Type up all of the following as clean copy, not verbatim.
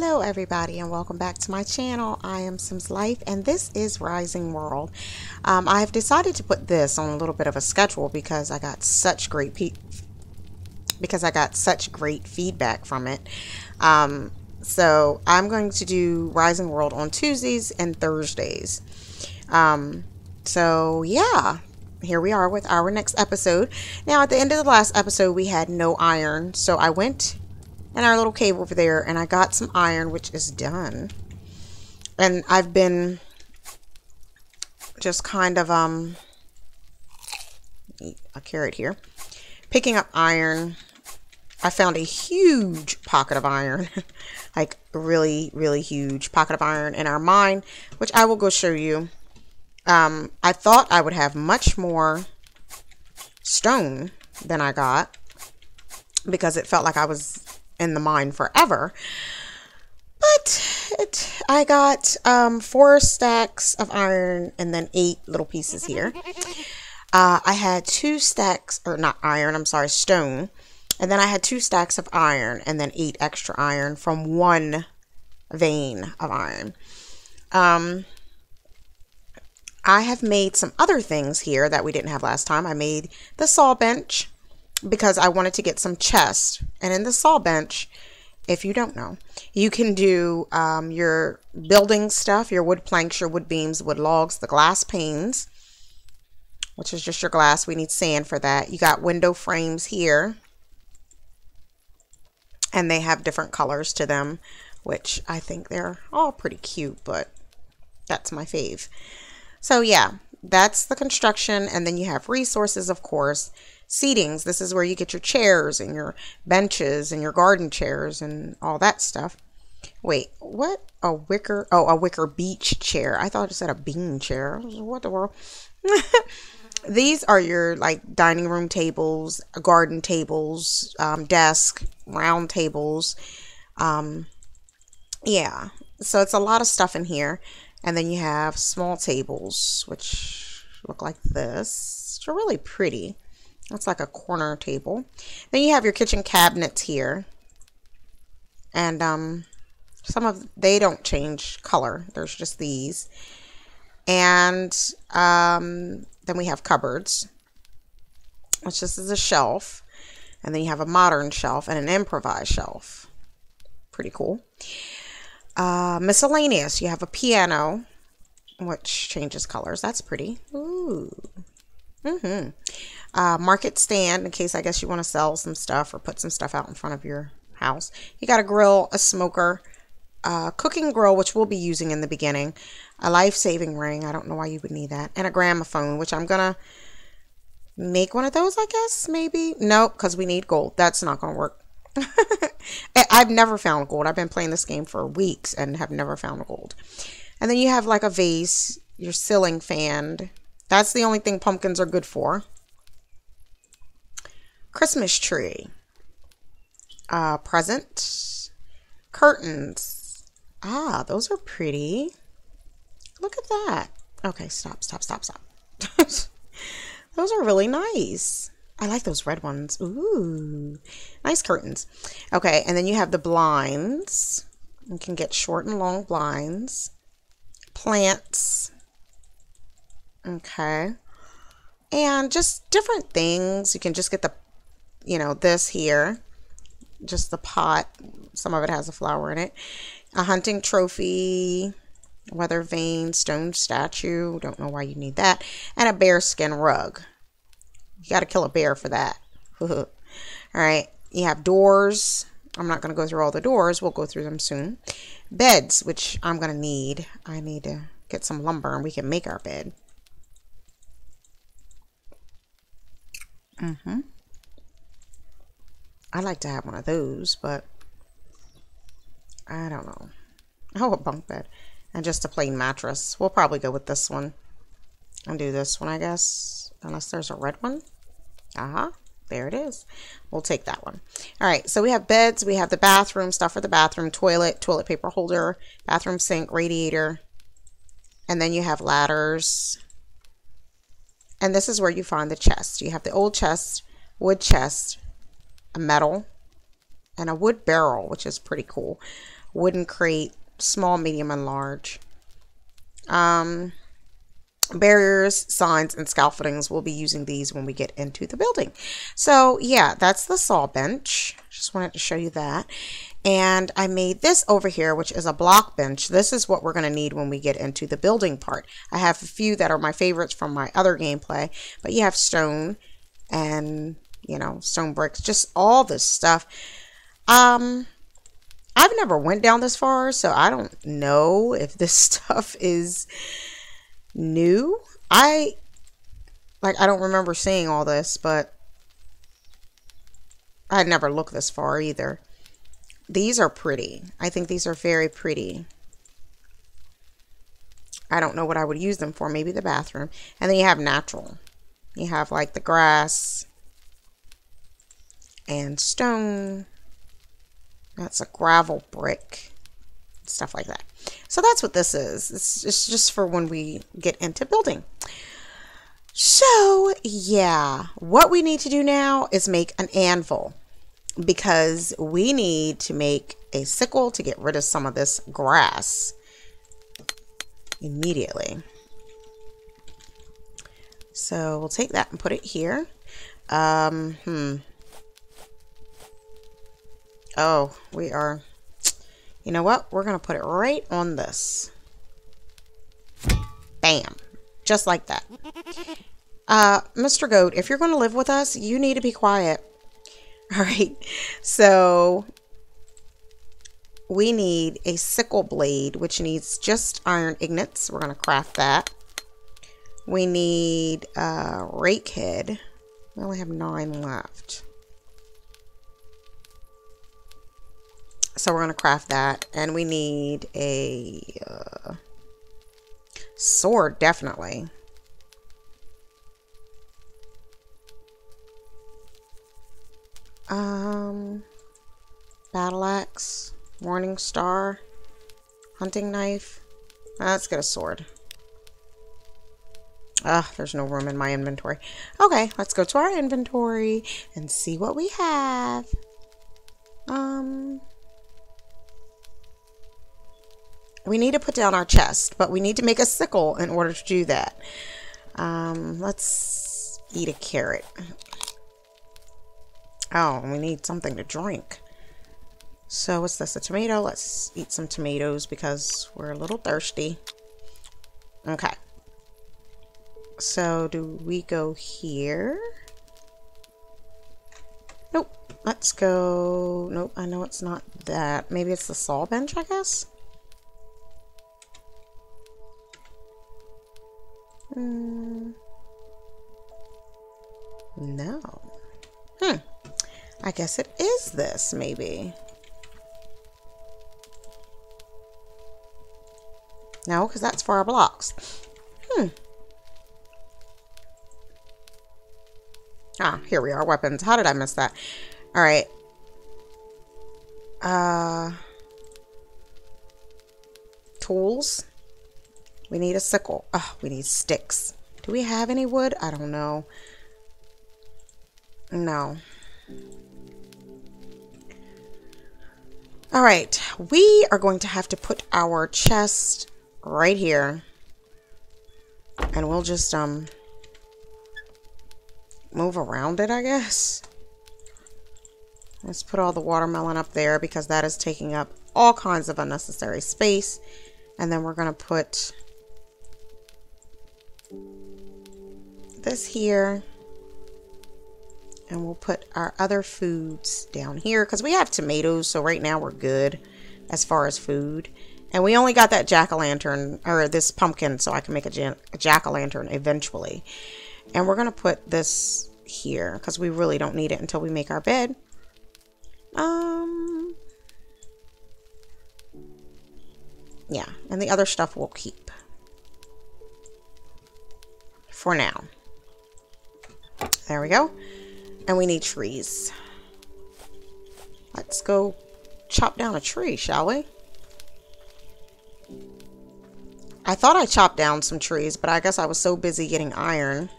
Hello everybody and welcome back to my channel. I am Sims Life and this is Rising World. I've decided to put this on a little bit of a schedule because I got such great feedback from it. So I'm going to do Rising World on Tuesdays and Thursdays. So yeah, here we are with our next episode. Now at the end of the last episode we had no iron, so I went in our little cave over there and I got some iron, which is done. And I've been just kind of I carry it here, picking up iron. I found a huge pocket of iron, like really huge pocket of iron in our mine, which I will go show you. I thought I would have much more stone than I got because it felt like I was in the mine forever. But I got 4 stacks of iron and then 8 little pieces here. I had 2 stacks, or not iron, I'm sorry, stone. And then I had 2 stacks of iron and then 8 extra iron from 1 vein of iron. I have made some other things here that we didn't have last time. I made the saw bench because I wanted to get some chests. And in the saw bench, if you don't know, you can do your building stuff, your wood planks, your wood beams, wood logs, the glass panes, which is just your glass. We need sand for that. You got window frames here, and they have different colors to them, which I think they're all pretty cute, but that's my fave. So yeah, that's the construction. And then you have resources, of course. Seatings, this is where you get your chairs and your benches and your garden chairs and all that stuff. Wait, what? A wicker, oh, a wicker beach chair. I thought it said a bean chair. What the world? These are your like dining room tables, garden tables, desk, round tables. Yeah, so it's a lot of stuff in here. And then you have small tables, which look like this. They're really pretty. It's like a corner table. Then you have your kitchen cabinets here. And they don't change color. There's just these. And then we have cupboards, which this is a shelf. And then you have a modern shelf and an improvised shelf. Pretty cool. Miscellaneous. You have a piano, which changes colors. That's pretty. Ooh. Market stand, in case I guess you want to sell some stuff or put some stuff out in front of your house. You got a grill, a smoker, cooking grill, which we'll be using in the beginning, a life-saving ring. I don't know why you would need that, and a gramophone, which I'm gonna make one of those, I guess, maybe. Nope, because we need gold. That's not gonna work. I've never found gold. I've been playing this game for weeks and have never found gold. And then you have like a vase, your ceiling fan. That's the only thing pumpkins are good for. Christmas tree. Present. Curtains. Ah, those are pretty. Look at that. Okay, stop. Those are really nice. I like those red ones. Ooh, nice curtains. Okay, and then you have the blinds. You can get short and long blinds. Plants. Okay. And just different things. You can just get the, this here. Just the pot. Some of it has a flower in it. A hunting trophy. Weather vane. Stone statue. Don't know why you need that. And a bearskin rug. You got to kill a bear for that. All right. You have doors. I'm not going to go through all the doors. We'll go through them soon. Beds, which I'm going to need. I need to get some lumber and we can make our bed. I'd like to have one of those, but I don't know. Oh, a bunk bed. And just a plain mattress. We'll probably go with this one. And do this one, I guess. Unless there's a red one. There it is. We'll take that one. All right, so we have beds. We have the bathroom, stuff for the bathroom, toilet paper holder, bathroom sink, radiator. And then you have ladders. And this is where you find the chest. You have the old chest, wood chest, a metal, and a wood barrel, which is pretty cool. wooden crate, small, medium, and large. Barriers, signs, and scaffoldings. We'll be using these when we get into the building. So yeah, that's the saw bench. Just wanted to show you that. And I made this over here, which is a block bench. This is what we're going to need when we get into the building part. I have a few that are my favorites from my other gameplay, but you have stone and, you know, stone bricks, just all this stuff. I've never went down this far, so I don't know if this stuff is new. I don't remember seeing all this, but I'd never looked this far either. These are pretty. I think these are very pretty. I don't know what I would use them for. Maybe the bathroom. And then you have natural. You have like the grass and stone. That's a gravel brick. Stuff like that. So that's what this is. It's just for when we get into building. So yeah, what we need to do now is make an anvil, because we need to make a sickle to get rid of some of this grass immediately. So we'll take that and put it here. Oh, we are, you know what? We're going to put it right on this. Bam. Just like that. Mr. Goat, if you're going to live with us, you need to be quiet. All right. So we need a sickle blade, which needs just iron ingots. We're going to craft that. We need a rake head. We only have 9 left. So we're going to craft that. And we need a sword, definitely. Battle axe, morning star, hunting knife. Let's get a sword. There's no room in my inventory. Okay, let's go to our inventory and see what we have. We need to put down our chest, but we need to make a sickle in order to do that. Let's eat a carrot. Oh, we need something to drink. So what's this? A tomato? Let's eat some tomatoes because we're a little thirsty. Okay. So do we go here? Nope. Let's go. Nope. I know it's not that. Maybe it's the saw bench, I guess. No. I guess it is this, maybe. No, because that's for our blocks. Here we are, weapons. How did I miss that? All right. Tools. We need a sickle. Oh, we need sticks. Do we have any wood? I don't know. No. All right. We are going to have to put our chest right here. And we'll just move around it, I guess. Let's put all the watermelon up there because that is taking up all kinds of unnecessary space. And then we're going to put this here. And we'll put our other foods down here because we have tomatoes. So right now we're good as far as food. And we only got that jack-o'-lantern, or this pumpkin, so I can make a jack-o'-lantern eventually. And we're going to put this here because we really don't need it until we make our bed. Yeah, and the other stuff we'll keep for now. There we go. And we need trees. Let's go chop down a tree, shall we? I thought I chopped down some trees, but I guess I was so busy getting iron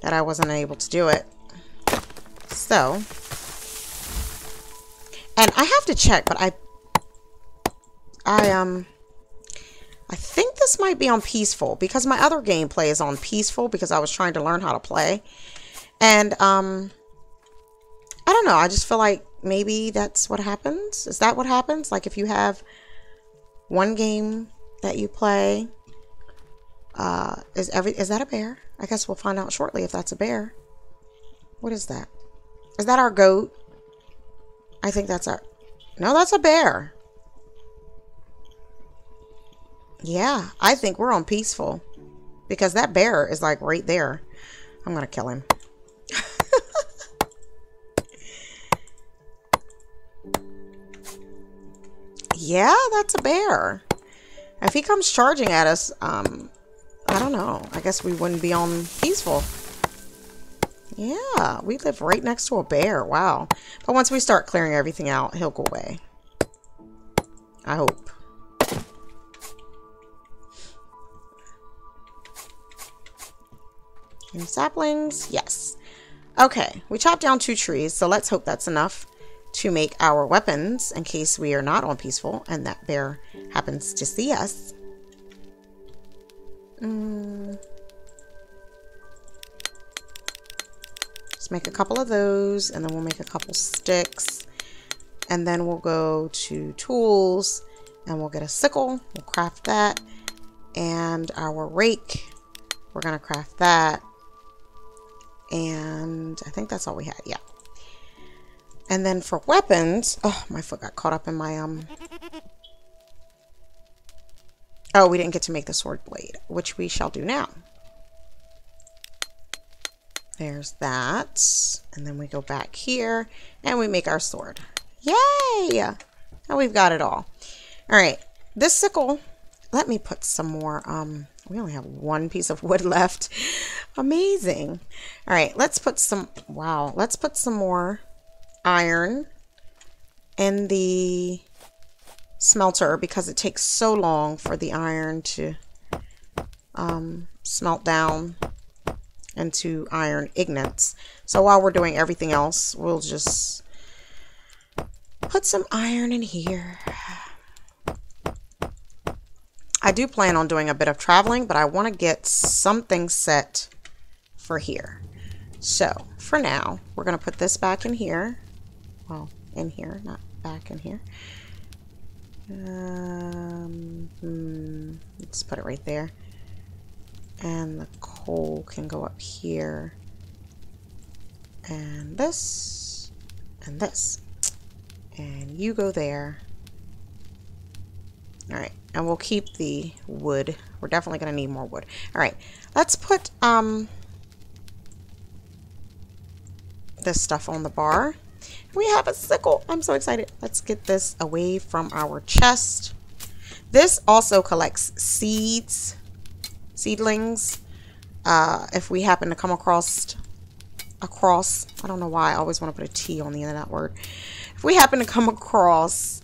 that I wasn't able to do it. So, And I have to check, but I think this might be on peaceful because my other gameplay is on peaceful because I was trying to learn how to play. And I don't know, I just feel like maybe that's what happens. Is that what happens? Like if you have one game that you play, is that a bear? I guess we'll find out shortly if that's a bear. What is that? Is that our goat? I think that's our... No, that's a bear. Yeah, I think we're on peaceful. Because that bear is like right there. I'm going to kill him. Yeah, that's a bear. If he comes charging at us, I don't know. I guess we wouldn't be on peaceful. Yeah, we live right next to a bear. Wow. But once we start clearing everything out, he'll go away. I hope. Any saplings? Yes. Okay, we chopped down 2 trees, so let's hope that's enough to make our weapons in case we are not on peaceful and that bear happens to see us. Just make a couple of those, and then we'll make a couple sticks, and then we'll go to tools and we'll get a sickle. We'll craft that, and our rake, we're gonna craft that, and I think that's all we had. Yeah. And then for weapons, oh, my foot got caught up in my, oh, we didn't get to make the sword blade, which we shall do now. There's that. And then we go back here and we make our sword. Yay! Now we've got it all. All right, this sickle, let me put some more, we only have 1 piece of wood left. Amazing. All right, let's put some, wow, let's put some more iron in the smelter because it takes so long for the iron to smelt down into iron ingots. So while we're doing everything else, we'll just put some iron in here. I do plan on doing a bit of traveling, but I want to get something set for here. So for now, we're going to put this back in here. Well, in here, not back in here. Let's put it right there. And the coal can go up here. And this. And this. And you go there. Alright, and we'll keep the wood. We're definitely going to need more wood. Alright, let's put this stuff on the bar. We have a sickle. I'm so excited. Let's get this away from our chest. This also collects seedlings. If we happen to come across, I don't know why I always want to put a T on the end of that word. If we happen to come across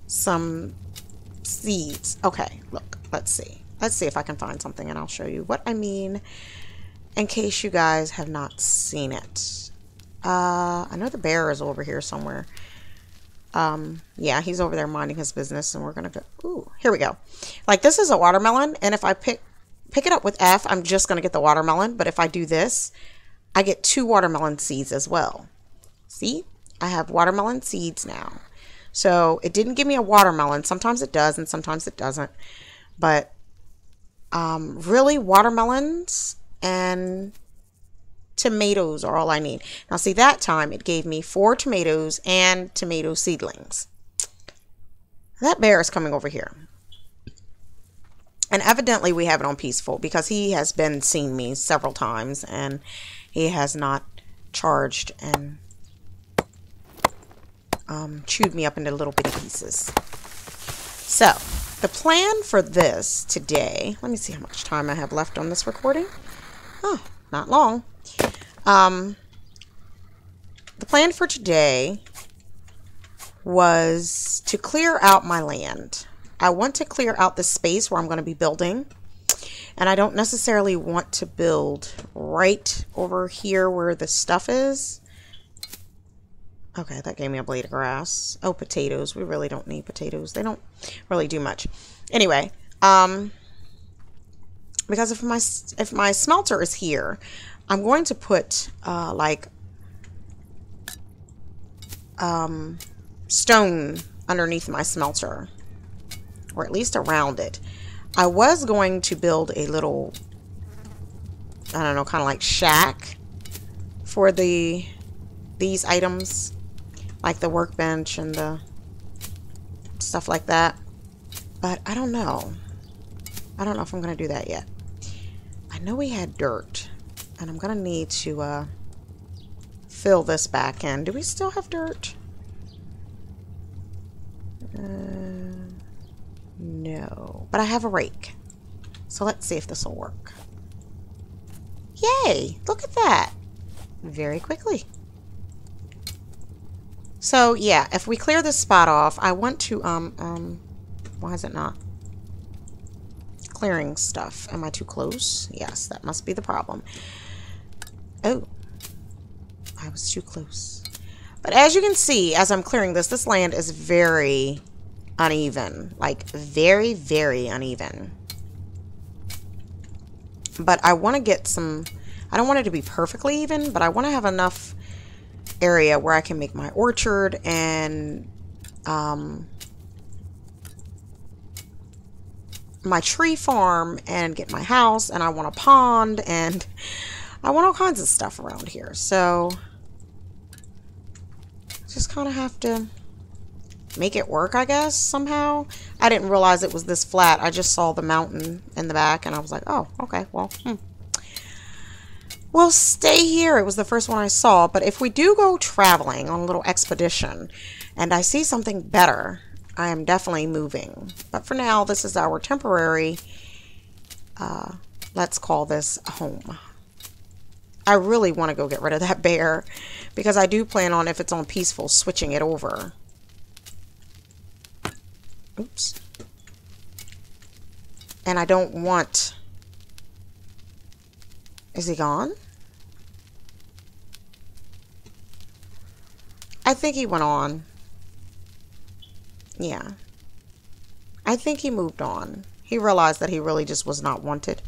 some seeds. Okay, look, let's see. Let's see if I can find something and I'll show you what I mean in case you guys have not seen it. I know the bear is over here somewhere. Yeah, he's over there minding his business, and we're gonna go. Ooh, here we go. Like, this is a watermelon, and if I pick it up with F, I'm just gonna get the watermelon. But if I do this, I get 2 watermelon seeds as well. See, I have watermelon seeds now. So it didn't give me a watermelon. Sometimes it does, and sometimes it doesn't. But really, watermelons and tomatoes are all I need. Now see, that time it gave me 4 tomatoes and tomato seedlings. That bear is coming over here. And evidently we have it on peaceful because he has been seeing me several times and he has not charged and chewed me up into little bitty pieces. So the plan for this today, let me see how much time I have left on this recording. Oh, not long. The plan for today was to clear out my land. I want to clear out the space where I'm going to be building. And I don't necessarily want to build right over here where the stuff is. Okay, that gave me a blade of grass. Oh, potatoes. We really don't need potatoes. They don't really do much. Anyway, because if my smelter is here, I'm going to put like stone underneath my smelter, or at least around it. I was going to build a little, I don't know, kind of like shack for these items, like the workbench and the stuff like that. But I don't know. I don't know if I'm going to do that yet. I know we had dirt, and I'm going to need to fill this back in. Do we still have dirt? No. But I have a rake. So let's see if this will work. Yay! Look at that. Very quickly. So yeah, if we clear this spot off, I want to why is it not clearing stuff? Am I too close? Yes, that must be the problem. Oh, I was too close. But as you can see, as I'm clearing this land is very uneven, like very, very uneven. But I want to get some, I don't want it to be perfectly even, but I want to have enough area where I can make my orchard and my tree farm and get my house, and I want a pond, and I want all kinds of stuff around here. So just kind of have to make it work, I guess, somehow. I didn't realize it was this flat. I just saw the mountain in the back and I was like, oh, okay, well, we'll stay here. It was the first one I saw. But if we do go traveling on a little expedition and I see something better, I am definitely moving. But for now, this is our temporary, let's call this home. I really want to go get rid of that bear because I do plan on, if it's on peaceful, switching it over. Oops. And I don't want... Is he gone? I think he went on. Yeah. I think he moved on. He realized that he really just was not wanted.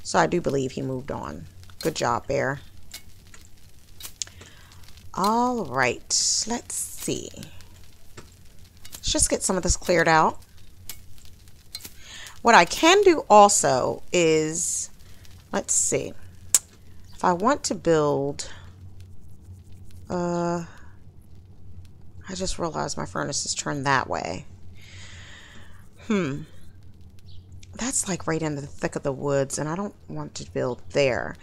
So I do believe he moved on. Good job, bear. All right. Let's see. Let's just get some of this cleared out. What I can do also is, let's see. If I want to build, I just realized my furnace is turned that way. That's like right in the thick of the woods, and I don't want to build there.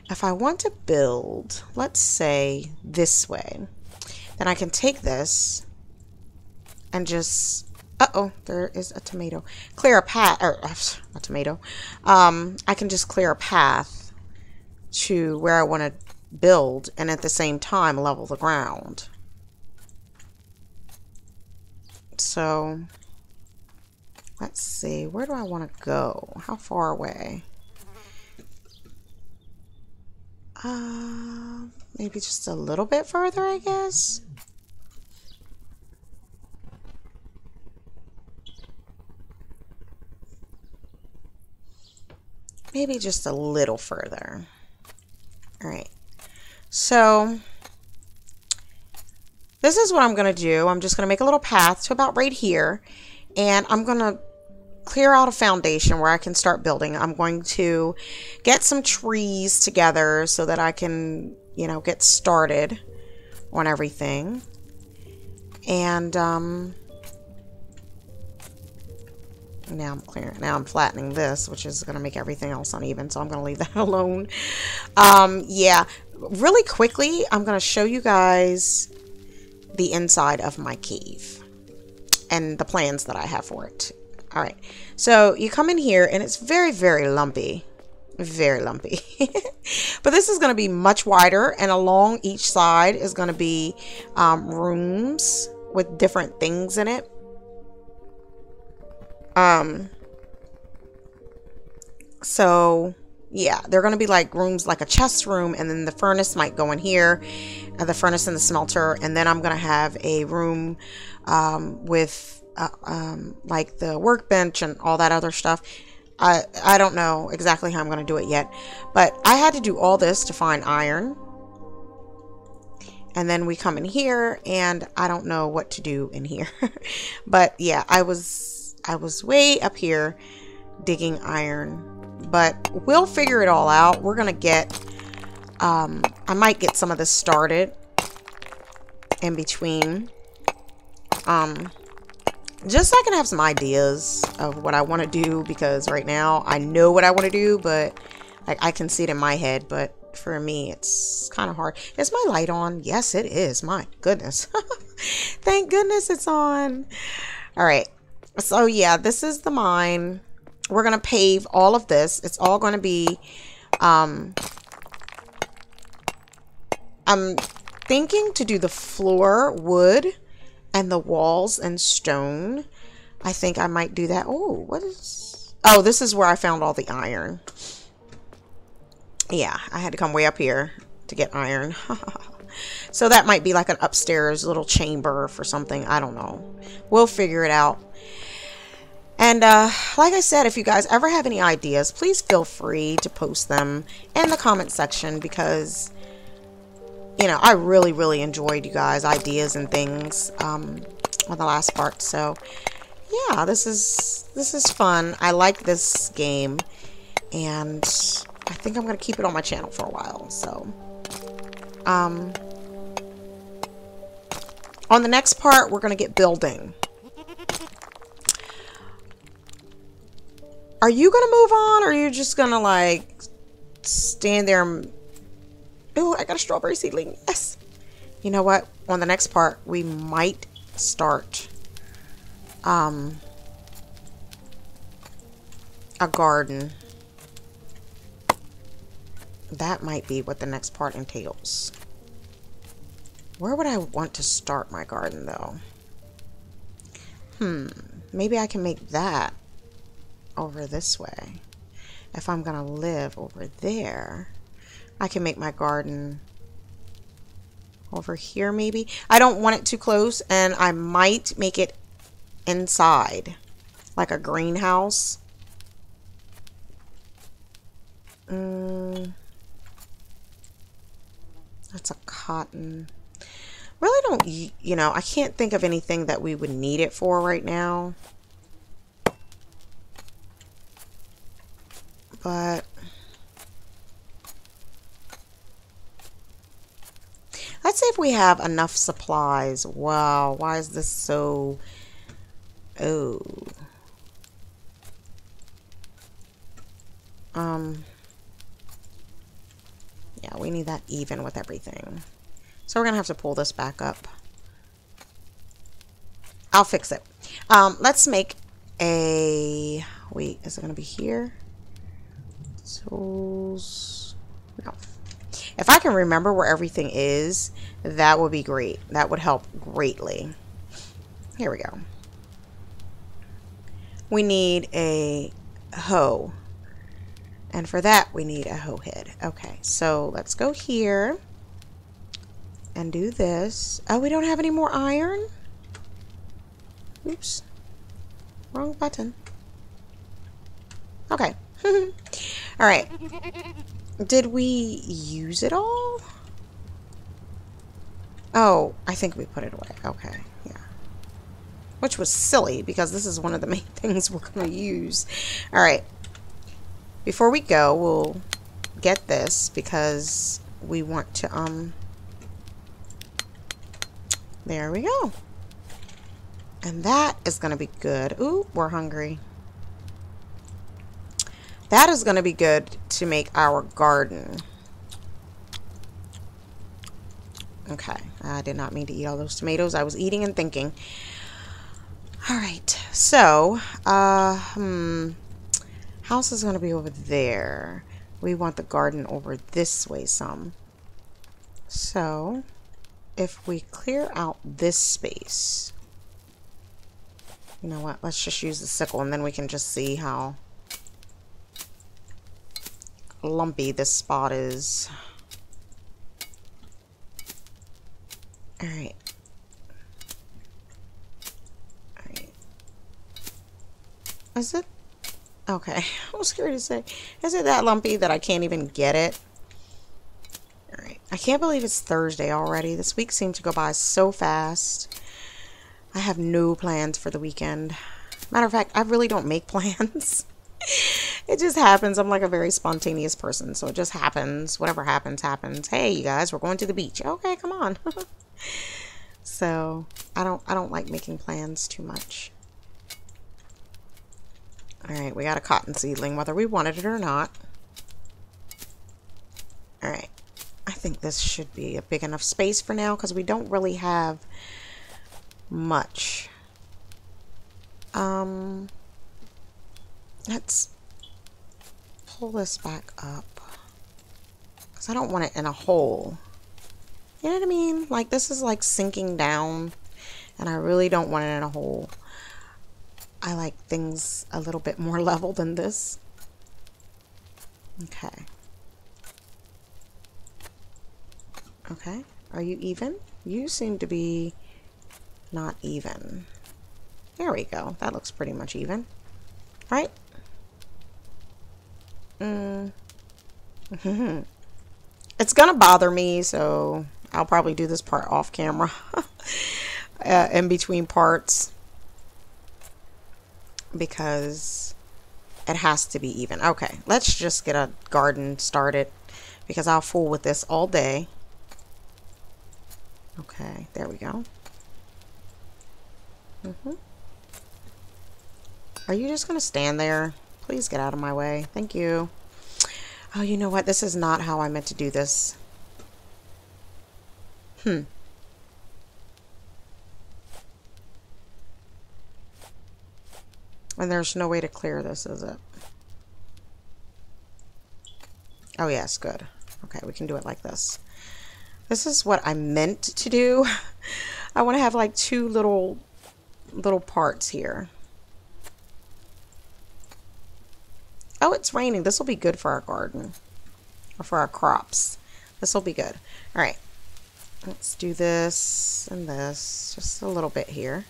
If I want to build, let's say this way, then I can take this and just, uh-oh, there is a tomato. Clear a path, or a tomato. I can just clear a path to where I want to build, and at the same time level the ground. So let's see, where do I want to go? How far away? Maybe just a little bit further, I guess. Maybe just a little further. All right. So this is what I'm going to do. I'm just going to make a little path to about right here. And I'm going to clear out a foundation where I can start building. I'm going to get some trees together so that I can, you know, get started on everything. And now I'm clearing, now I'm flattening this, which is going to make everything else uneven, so I'm going to leave that alone. Yeah, really quickly, I'm going to show you guys the inside of my cave and the plans that I have for it. All right, so you come in here and it's very, very lumpy. Very lumpy. But this is going to be much wider, and along each side is going to be rooms with different things in it. So Yeah, they're going to be like rooms, like a chest room, and then the furnace might go in here, the furnace and the smelter, and then I'm going to have a room with like the workbench and all that other stuff. I don't know exactly how I'm going to do it yet, but I had to do all this to find iron. And then we come in here, and I don't know what to do in here. But yeah, I was way up here digging iron. But we'll figure it all out. We're going to get, I might get some of this started in between. Just so I can have some ideas of what I want to do, because right now I know what I want to do, but like I can see it in my head, but for me it's kind of hard. Is my light on? Yes, it is. My goodness. Thank goodness it's on. All right. So yeah, this is the mine. We're going to pave all of this. It's all going to be, I'm thinking to do the floor wood and the walls and stone. I think I might do that. Oh, what is, oh, this is where I found all the iron. Yeah, I had to come way up here to get iron. So that might be like an upstairs little chamber for something. I don't know. We'll figure it out. And like I said, if you guys ever have any ideas, please feel free to post them in the comment section, because, you know, I really enjoyed you guys' ideas and things on the last part. So yeah, this is fun. I like this game, and I think I'm going to keep it on my channel for a while. So on the next part, we're going to get building. Are you going to move on, or are you just going to like stand there and... Oh, I got a strawberry seedling. Yes. You know what? On the next part, we might start a garden. That might be what the next part entails. Where would I want to start my garden, though? Maybe I can make that over this way. If I'm gonna live over there, I can make my garden over here maybe. I don't want it too close, and I might make it inside, like a greenhouse. That's a cotton. Really don't, you know, I can't think of anything that we would need it for right now. But let's see if we have enough supplies. Wow, why is this so... Oh. Yeah, we need that even with everything. So we're gonna have to pull this back up. I'll fix it. Let's make a... Wait, is it gonna be here? Tools. No. If I can remember where everything is, that would be great. That would help greatly. Here we go. We need a hoe. And for that, we need a hoe head. Okay, so let's go here and do this. Oh, we don't have any more iron? Oops. Wrong button. Okay. All right. Did we use it all? Oh, I think we put it away. Okay, yeah. Which was silly, because this is one of the main things we're going to use. All right. Before we go, we'll get this, because we want to, there we go. And that is going to be good. Ooh, we're hungry. That is going to be good to make our garden. Okay, I did not mean to eat all those tomatoes. I was eating and thinking. All right, so, house is going to be over there. We want the garden over this way some. So, if we clear out this space, you know what? Let's just use the sickle, and then we can just see how. lumpy this spot is. Alright. Alright. Is it? Okay. I was scared to say. Is it that lumpy that I can't even get it? Alright. I can't believe it's Thursday already. This week seemed to go by so fast. I have no plans for the weekend. Matter of fact, I really don't make plans. It just happens. I'm like a very spontaneous person, so it just happens. Whatever happens, happens. Hey, you guys, we're going to the beach. Okay, come on. So I don't like making plans too much. All right, we got a cotton seedling, whether we wanted it or not. All right, I think this should be a big enough space for now because we don't really have much. Let's pull this back up because I don't want it in a hole. You know what I mean? Like, this is like sinking down and I really don't want it in a hole. I like things a little bit more level than this. Okay. Okay. Are you even? You seem to be not even. There we go. That looks pretty much even. Right? It's gonna bother me, so I'll probably do this part off camera. In between parts. Because it has to be even. Okay, let's just get a garden started because I'll fool with this all day. Okay, there we go. Are you just gonna stand there? Please get out of my way. Thank you. Oh, you know what? This is not how I meant to do this. And there's no way to clear this, is it? Oh, yes, good. Okay, we can do it like this. This is what I meant to do. I want to have like two little parts here. Oh, it's raining. This will be good for our garden. Or for our crops. This will be good. All right. Let's do this and this. Just a little bit here.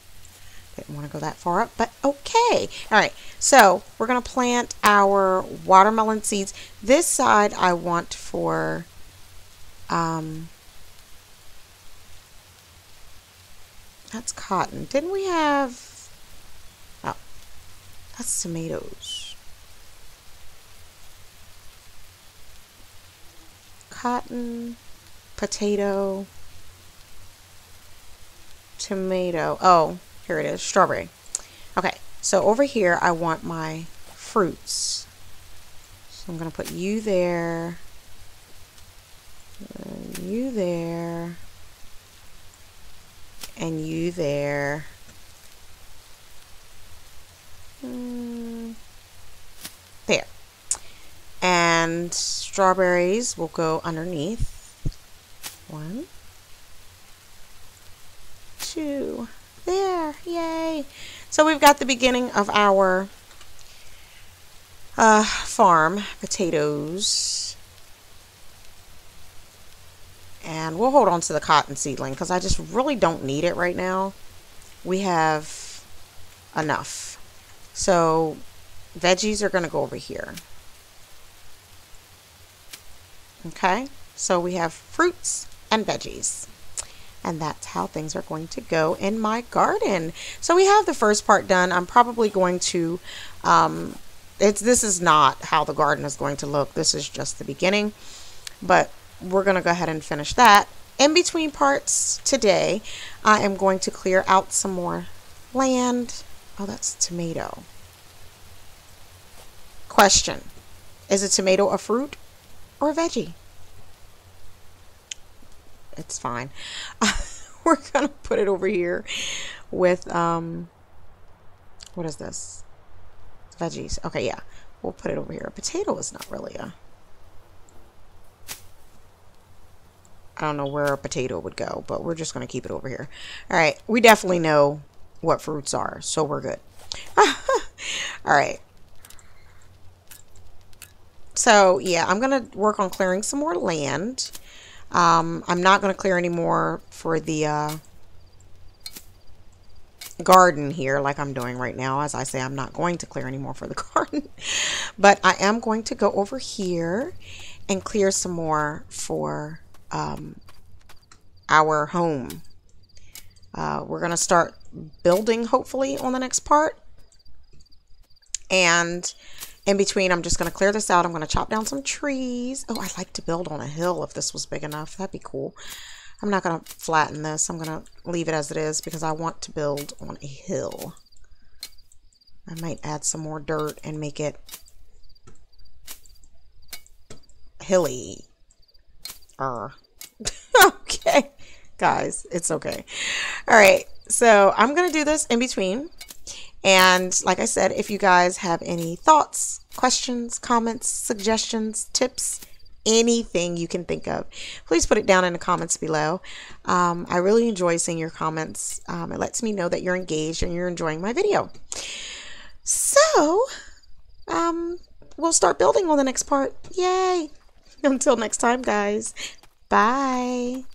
Didn't want to go that far up, but okay. All right. So we're going to plant our watermelon seeds. This side I want for... that's cotton. Didn't we have... oh, that's tomatoes. Cotton, potato, tomato. Oh, here it is, strawberry. Okay, so over here I want my fruits. So I'm going to put you there, and you there, and you there. There. And strawberries will go underneath. 1, 2. There. Yay. So we've got the beginning of our farm. Potatoes. And we'll hold on to the cotton seedling because I just really don't need it right now. We have enough. So veggies are going to go over here. Okay, so we have fruits and veggies. And that's how things are going to go in my garden. So we have the first part done. I'm probably going to, this is not how the garden is going to look. This is just the beginning. But we're going to go ahead and finish that. In between parts today, I am going to clear out some more land. Oh, that's tomato. Question. Is a tomato a fruit or a veggie? It's fine. We're going to put it over here with, what is this? Veggies. Okay, yeah. We'll put it over here. A potato is not really a... I don't know where a potato would go, but we're just going to keep it over here. All right. We definitely know what fruits are, so we're good. All right. So yeah, I'm going to work on clearing some more land. I'm not going to clear any more for the garden here like I'm doing right now. As I say, I'm not going to clear any more for the garden. But I am going to go over here and clear some more for our home. We're going to start building hopefully on the next part. And in between, I'm just going to clear this out. I'm going to chop down some trees. Oh, I'd like to build on a hill if this was big enough. That'd be cool. I'm not going to flatten this. I'm going to leave it as it is because I want to build on a hill. I might add some more dirt and make it hilly. Okay, guys, it's okay. All right, so I'm going to do this in between. And like I said, if you guys have any thoughts, questions, comments, suggestions, tips, anything you can think of, please put it down in the comments below. I really enjoy seeing your comments. It lets me know that you're engaged and you're enjoying my video. So, we'll start building on the next part. Yay! Until next time, guys. Bye.